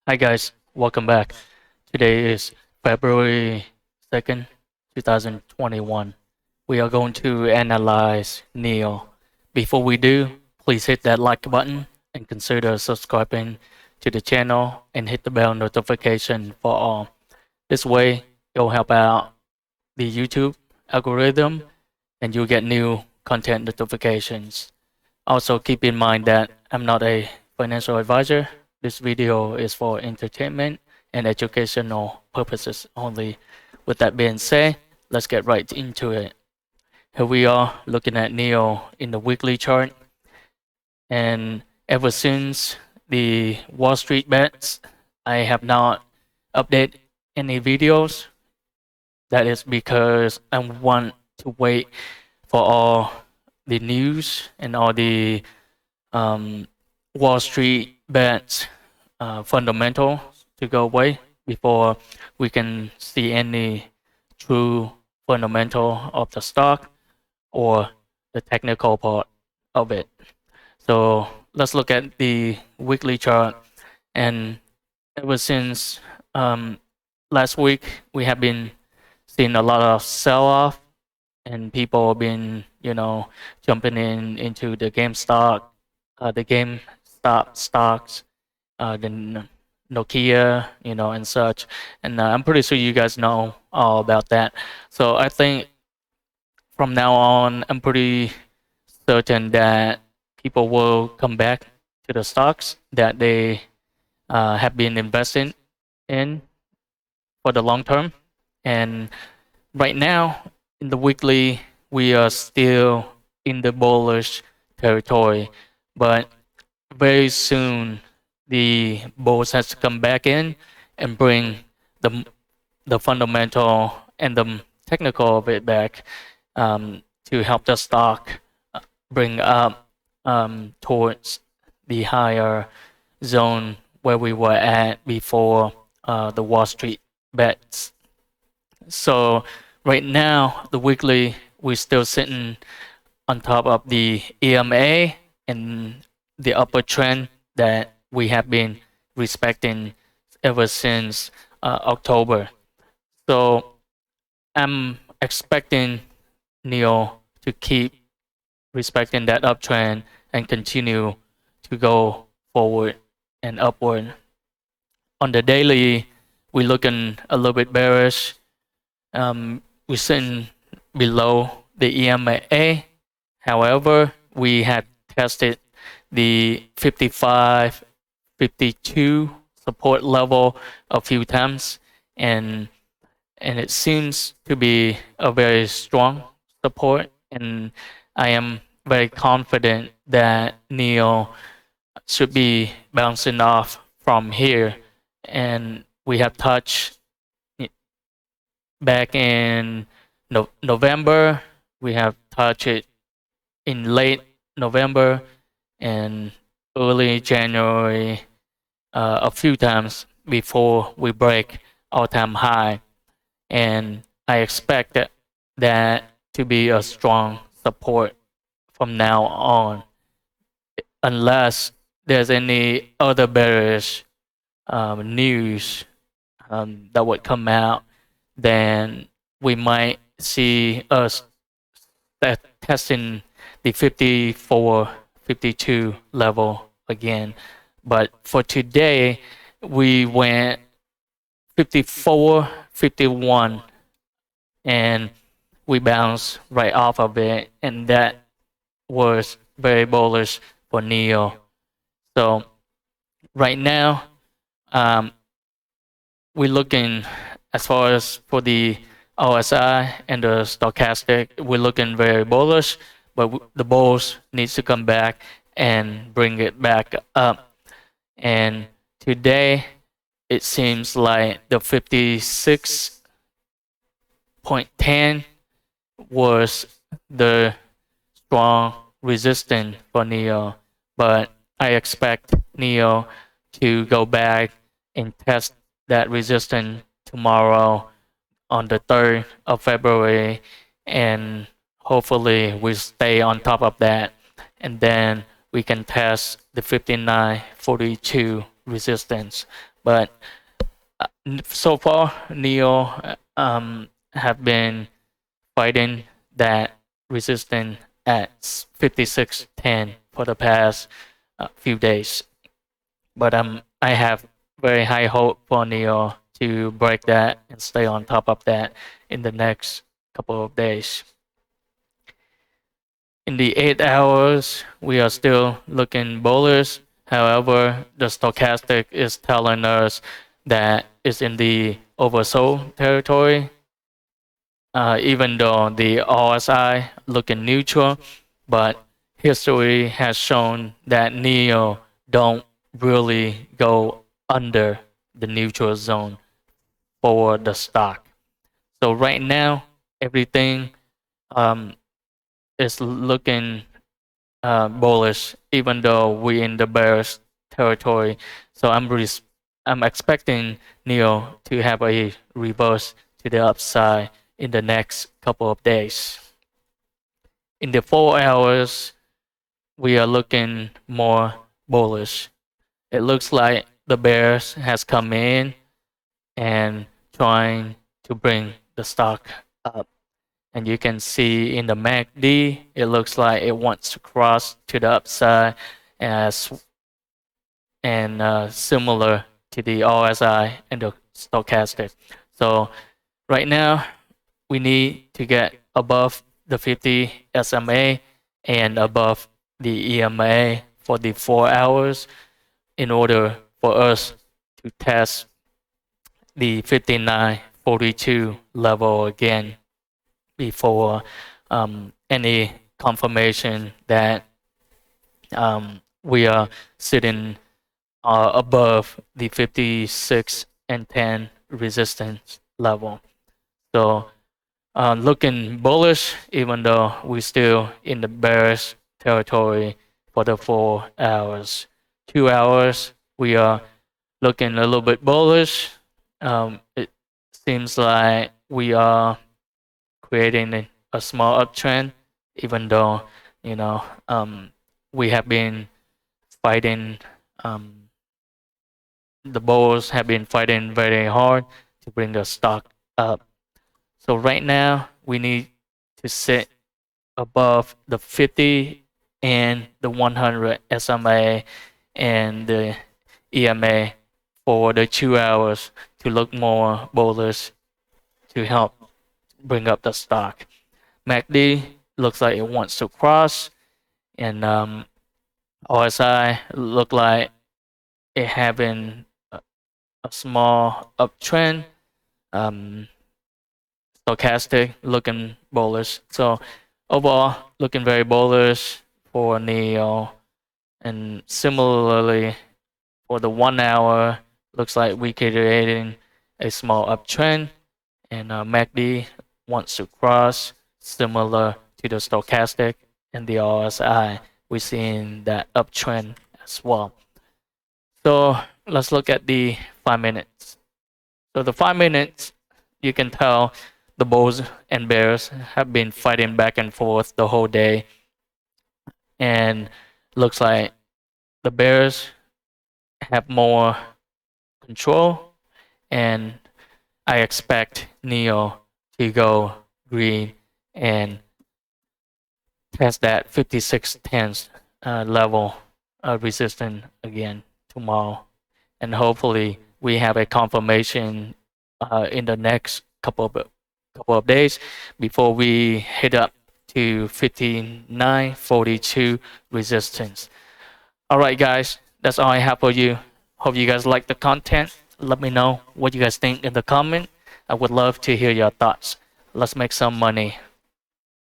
Hi guys, welcome back. Today is February 2nd, 2021. We are going to analyze NIO. Before we do, please hit that like button and consider subscribing to the channel and hit the bell notification for all. This way, you'll help out the YouTube algorithm and you'll get new content notifications. Also, keep in mind that I'm not a financial advisor. This video is for entertainment and educational purposes only. With that being said, let's get right into it. Here we are looking at NIO in the weekly chart. And ever since the Wall Street bets, I have not updated any videos. That is because I want to wait for all the news and all the Wall Street bets fundamental to go away before we can see any true fundamental of the stock or the technical part of it. So let's look at the weekly chart. And ever since last week, we have been seeing a lot of sell-off and people have been, jumping into the GameStop stocks, the Nokia, and such. And I'm pretty sure you guys know all about that. So I think from now on, I'm pretty certain that people will come back to the stocks that they have been investing in for the long term. And right now, in the weekly, we are still in the bullish territory, but very soon the bulls has to come back in and bring the fundamental and the technical of it back to help the stock bring up towards the higher zone where we were at before the Wall Street bets. So right now, the weekly, we're still sitting on top of the EMA and the upper trend that we have been respecting ever since October. So I'm expecting NIO to keep respecting that uptrend and continue to go forward and upward. On the daily, we're looking a little bit bearish. We're sitting below the EMA. However, we had tested the 55, 52 support level a few times, and it seems to be a very strong support. And I am very confident that NIO should be bouncing off from here, and we have touched back in November. We have touched it in late November and early January a few times before we break all-time high. And I expect that to be a strong support from now on, unless there's any other bearish news that would come out, then we might see us testing the 54, 52 level again. But for today, we went 54, 51, and we bounced right off of it, and that was very bullish for NIO. So right now, we're looking, as far as for the RSI and the stochastic, we're looking very bullish, but the bulls needs to come back and bring it back up. And today, it seems like the 56.10 was the strong resistance for NIO, but I expect NIO to go back and test that resistance tomorrow on the 3rd of February, and hopefully we stay on top of that, and then we can test the 59.42 resistance. But so far, NIO have been fighting that resistance at 56.10 for the past few days. But I have very high hope for NIO to break that and stay on top of that in the next couple of days. In the 8 hours, we are still looking bullish. However, the stochastic is telling us that it's in the oversold territory, even though the RSI looking neutral, but history has shown that NIO don't really go under the neutral zone for the stock. So right now, everything is looking bullish, even though we're in the bearish territory. So I'm expecting NIO to have a reverse to the upside in the next couple of days. In the 4 hours, we are looking more bullish. It looks like the bears has come in and trying to bring the stock up. And you can see in the MACD, it looks like it wants to cross to the upside as and similar to the RSI and the stochastic. So right now, we need to get above the 50 SMA and above the EMA for the 4 hours in order for us to test the 59.42 level again before any confirmation that we are sitting above the 56 and 10 resistance level. So looking bullish, even though we're still in the bearish territory for the 4 hours. 2 hours, we are looking a little bit bullish. It seems like we are creating a small uptrend, even though we have been fighting. The bulls have been fighting very hard to bring the stock up. So right now we need to sit above the 50 and the 100 SMA and the EMA for the 2 hours to look more bullish to help bring up the stock. MACD looks like it wants to cross, and RSI look like it having a small uptrend. Stochastic looking bullish. So overall, looking very bullish for NIO, and similarly for the 1 hour, looks like we're creating a small uptrend, and MACD wants to cross, similar to the stochastic and the RSI. We're seeing that uptrend as well. So let's look at the 5 minutes. So the 5 minutes, you can tell the bulls and bears have been fighting back and forth the whole day, and looks like the bears have more control, and I expect NIO to go green and test that 56.10 level of resistance again tomorrow, and hopefully we have a confirmation in the next couple of days before we hit up to 59.42 resistance. All right, guys, that's all I have for you. Hope you guys like the content. Let me know what you guys think in the comment. I would love to hear your thoughts. Let's make some money.